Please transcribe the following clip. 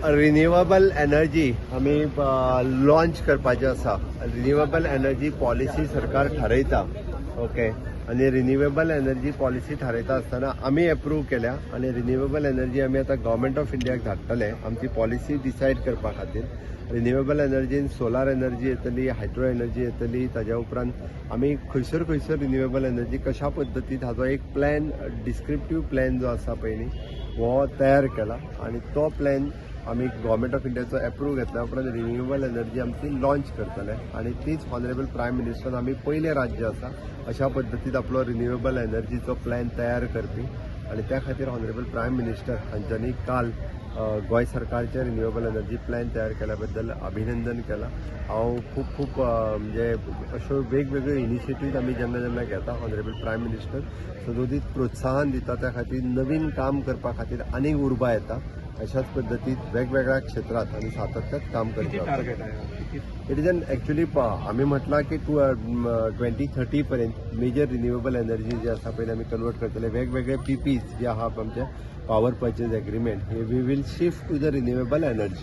Renewable energy आम्ही launch करपाचे आसा. रिन्युएबल एनर्जी पॉलिसी सरकार ठरयता. ओके. आणि रिन्युएबल एनर्जी पॉलिसी ठरयता आसतना आम्ही अप्रूव्ह केल्या आणि रिन्युएबल एनर्जी आम्ही आता गव्हर्नमेंट ऑफ इंडियाक धाडटले आमची पॉलिसी डिसायड करपा खातीर. रिन्युएबल एनर्जीन सोलार एनर्जी येतली, हायड्रो एनर्जी येतली, ताज्या उपरांत आम्ही खंयसर खंयसर रिन्युएबल एनर्जी कशा पद्दतीन हाचो एक प्लॅन, डिस्क्रिप्टीव प्लॅन जो आसा पळय न्ही वो तयार केला आणि तो प्लॅन आम्ही गव्हर्नमेंट ऑफ इंडियाचो अप्रूव्ह घेतल्या उपरांत रिन्युएबल एनर्जी आमची लॉन्च करतले आणि तीच ऑनरेबल प्रायम मिनिस्टर आम्ही पयले राज्य आसा अशा पद्दतीन आपलो रिन्युएबल एनर्जीचो प्लॅन तयार करपी आणि त्या खातीर ऑनरेबल प्रायम मिनिस्टर हांच्यांनी काल गोंय सरकारचे रिन्युएबल एनर्जी प्लॅन तयार केल्या बद्दल अभिनंदन केला. हांव खूब म्हणजे अश्यो वेगवेगळ्यो इनिशिएटीव्ह आमी जेन्ना जेन्ना घेता ऑनरेबल प्रायम मिनिस्टर सदोदीत प्रोत्साहन दिता त्या खातीर नवीन काम करपा खातीर आनीक उर्बा येता. अशाच पद्धतीत वेगवेगळ्या क्षेत्रात आम्ही सातत्यात काम करतो. इट इज एन ॲक्च्युली आम्ही म्हटला की 2030 पर्यंत मेजर रिन्युएबल एनर्जी जे आसा पहिले आम्ही कन्वर्ट करतले. वेगवेगळे PPs जे आहात आमचे पॉवर पर्चेज एग्रीमेंट हे we will shift to the renewable energy.